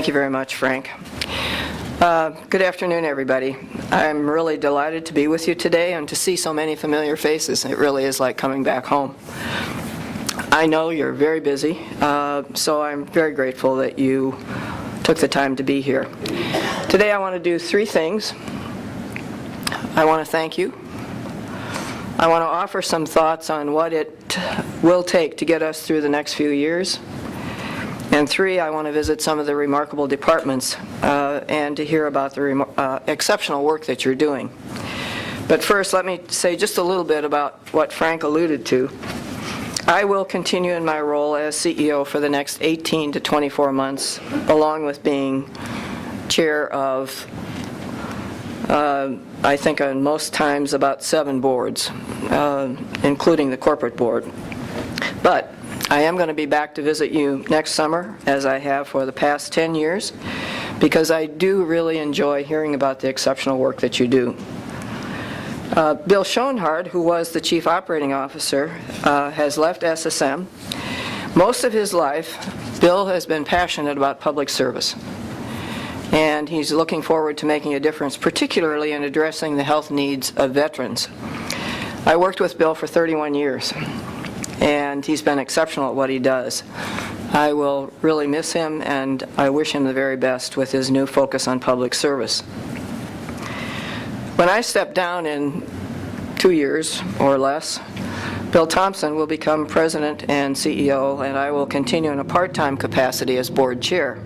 Thank you very much, Frank. Good afternoon, everybody. I'm really delighted to be with you today and to see so many familiar faces. It really is like coming back home. I know you're very busy, so I'm very grateful that you took the time to be here. Today I want to do three things. I want to thank you. I want to offer some thoughts on what it will take to get us through the next few years. And three, I want to visit some of the remarkable departments and to hear about the exceptional work that you're doing. But first, let me say just a little bit about what Frank alluded to. I will continue in my role as CEO for the next 18 to 24 months, along with being chair of, I think on most times, about 7 boards, including the corporate board. But I am going to be back to visit you next summer, as I have for the past 10 years, because I do really enjoy hearing about the exceptional work that you do. Bill Schoenhardt, who was the Chief Operating Officer, has left SSM. Most of his life, Bill has been passionate about public service, and he's looking forward to making a difference, particularly in addressing the health needs of veterans. I worked with Bill for 31 years. And he's been exceptional at what he does. I will really miss him, and I wish him the very best with his new focus on public service. When I step down in 2 years or less, Bill Thompson will become president and CEO, and I will continue in a part-time capacity as board chair.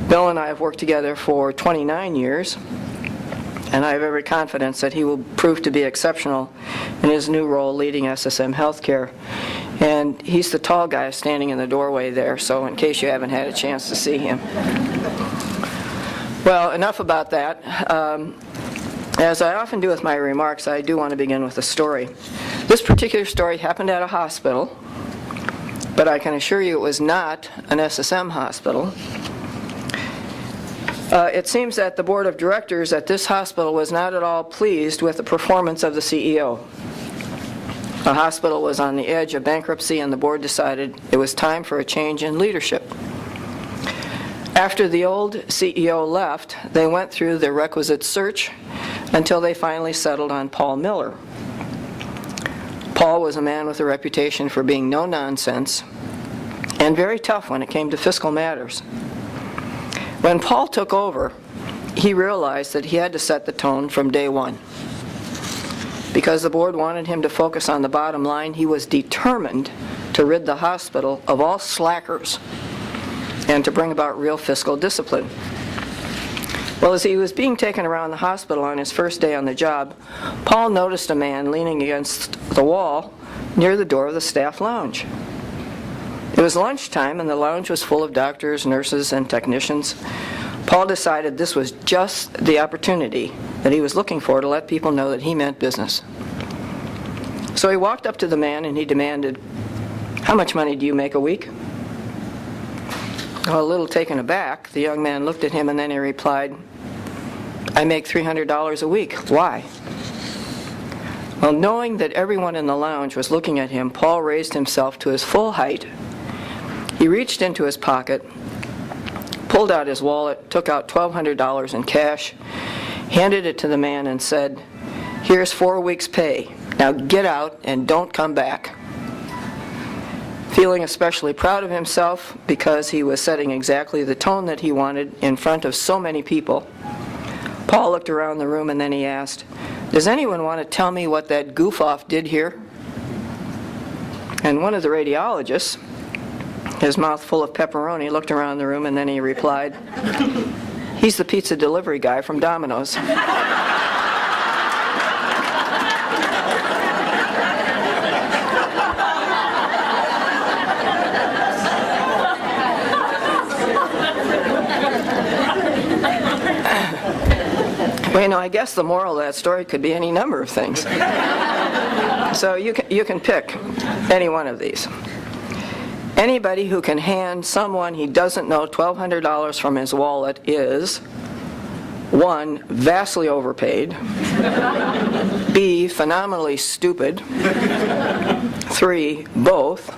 Bill and I have worked together for 29 years, and I have every confidence that he will prove to be exceptional in his new role leading SSM Healthcare. And he's the tall guy standing in the doorway there, so in case you haven't had a chance to see him. Well, enough about that. As I often do with my remarks, I do want to begin with a story. This particular story happened at a hospital, but I can assure you it was not an SSM hospital. It seems that the board of directors at this hospital was not at all pleased with the performance of the CEO. The hospital was on the edge of bankruptcy, and the board decided it was time for a change in leadership. After the old CEO left, they went through the requisite search until they finally settled on Paul Miller. Paul was a man with a reputation for being no nonsense and very tough when it came to fiscal matters. When Paul took over, he realized that he had to set the tone from day one. Because the board wanted him to focus on the bottom line, he was determined to rid the hospital of all slackers and to bring about real fiscal discipline. Well, as he was being taken around the hospital on his first day on the job, Paul noticed a man leaning against the wall near the door of the staff lounge. It was lunchtime, and the lounge was full of doctors, nurses, and technicians. Paul decided this was just the opportunity that he was looking for to let people know that he meant business. So he walked up to the man and he demanded, "How much money do you make a week?" Well, a little taken aback, the young man looked at him and then he replied, "I make $300 a week. Why?" Well, knowing that everyone in the lounge was looking at him, Paul raised himself to his full height. He reached into his pocket, pulled out his wallet, took out $1,200 in cash, handed it to the man and said, "Here's 4 weeks' pay. Now get out and don't come back." Feeling especially proud of himself because he was setting exactly the tone that he wanted in front of so many people, Paul looked around the room and then he asked, "Does anyone want to tell me what that goof-off did here?" And one of the radiologists, his mouth full of pepperoni, looked around the room and then he replied, "He's the pizza delivery guy from Domino's." Well, you know, I guess the moral of that story could be any number of things. So you can pick any one of these. Anybody who can hand someone he doesn't know $1,200 from his wallet is, 1, vastly overpaid, B, phenomenally stupid, 3, both,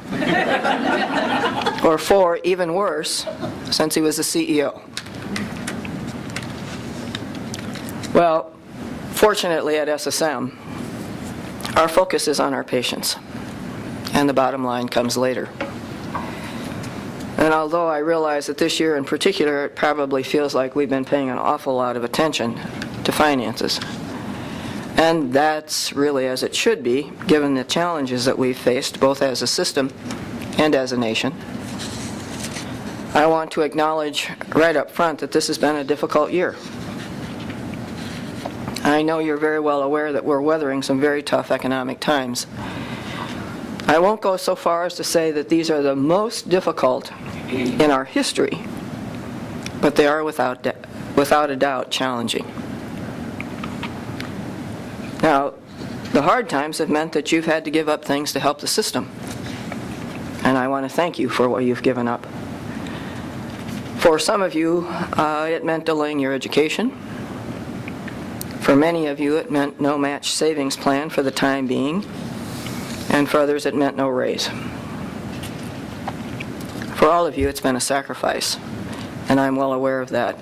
or 4, even worse, since he was the CEO. Well, fortunately at SSM, our focus is on our patients, and the bottom line comes later. And although I realize that this year in particular, it probably feels like we've been paying an awful lot of attention to finances. And that's really as it should be, given the challenges that we've faced, both as a system and as a nation. I want to acknowledge right up front that this has been a difficult year. I know you're very well aware that we're weathering some very tough economic times. I won't go so far as to say that these are the most difficult in our history, but they are without a doubt challenging. Now, the hard times have meant that you've had to give up things to help the system, and I want to thank you for what you've given up. For some of you, it meant delaying your education. For many of you, it meant no match savings plan for the time being, and for others, it meant no raise. For all of you, it's been a sacrifice, and I'm well aware of that.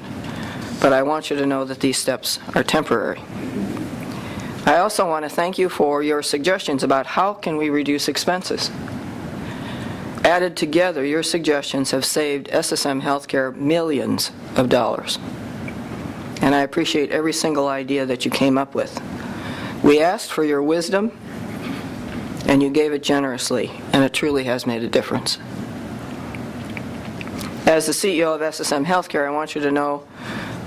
But I want you to know that these steps are temporary. I also want to thank you for your suggestions about how can we reduce expenses. Added together, your suggestions have saved SSM Healthcare millions of dollars. And I appreciate every single idea that you came up with. We asked for your wisdom, and you gave it generously, and it truly has made a difference. As the CEO of SSM Healthcare, I want you to know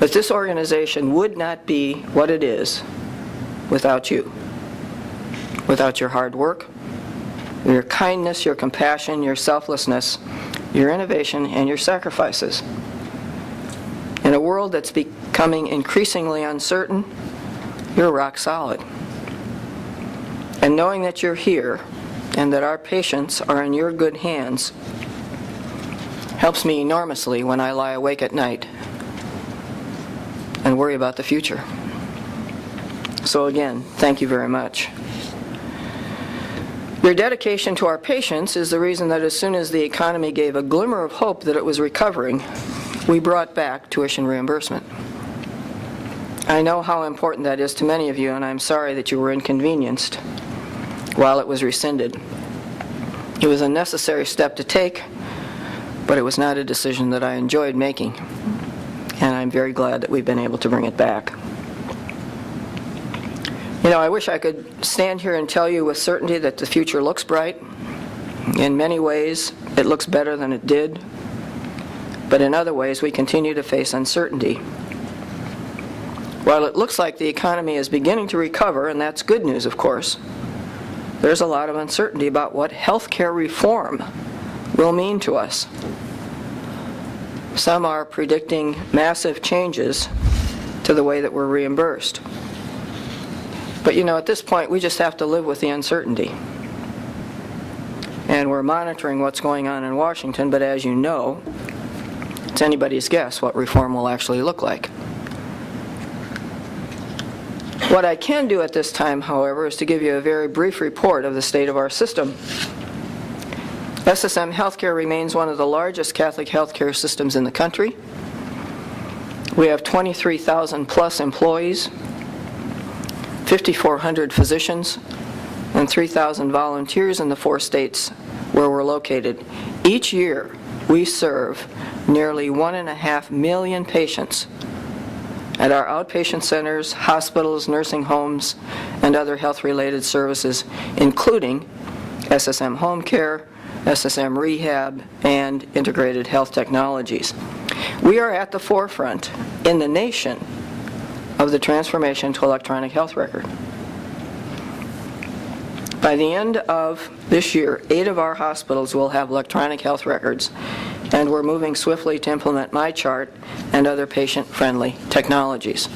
that this organization would not be what it is without you, without your hard work, your kindness, your compassion, your selflessness, your innovation, and your sacrifices. In a world that's becoming increasingly uncertain, you're rock solid. And knowing that you're here and that our patients are in your good hands helps me enormously when I lie awake at night and worry about the future. So again, thank you very much. Your dedication to our patients is the reason that as soon as the economy gave a glimmer of hope that it was recovering, we brought back tuition reimbursement. I know how important that is to many of you, and I'm sorry that you were inconvenienced while it was rescinded. It was a necessary step to take, but it was not a decision that I enjoyed making, and I'm very glad that we've been able to bring it back. You know, I wish I could stand here and tell you with certainty that the future looks bright. In many ways, it looks better than it did, but in other ways, we continue to face uncertainty. While it looks like the economy is beginning to recover, and that's good news, of course, there's a lot of uncertainty about what healthcare reform will mean to us. Some are predicting massive changes to the way that we're reimbursed. But you know, at this point, we just have to live with the uncertainty. And we're monitoring what's going on in Washington, but as you know, it's anybody's guess what reform will actually look like. What I can do at this time, however, is to give you a very brief report of the state of our system. SSM Healthcare remains one of the largest Catholic healthcare systems in the country. We have 23,000 plus employees, 5,400 physicians, and 3,000 volunteers in the 4 states where we're located. Each year, we serve nearly 1.5 million patients at our outpatient centers, hospitals, nursing homes, and other health-related services, including SSM Home Care, SSM Rehab, and Integrated Health Technologies. We are at the forefront in the nation of the transformation to electronic health record. By the end of this year, 8 of our hospitals will have electronic health records, and we're moving swiftly to implement MyChart and other patient-friendly technologies.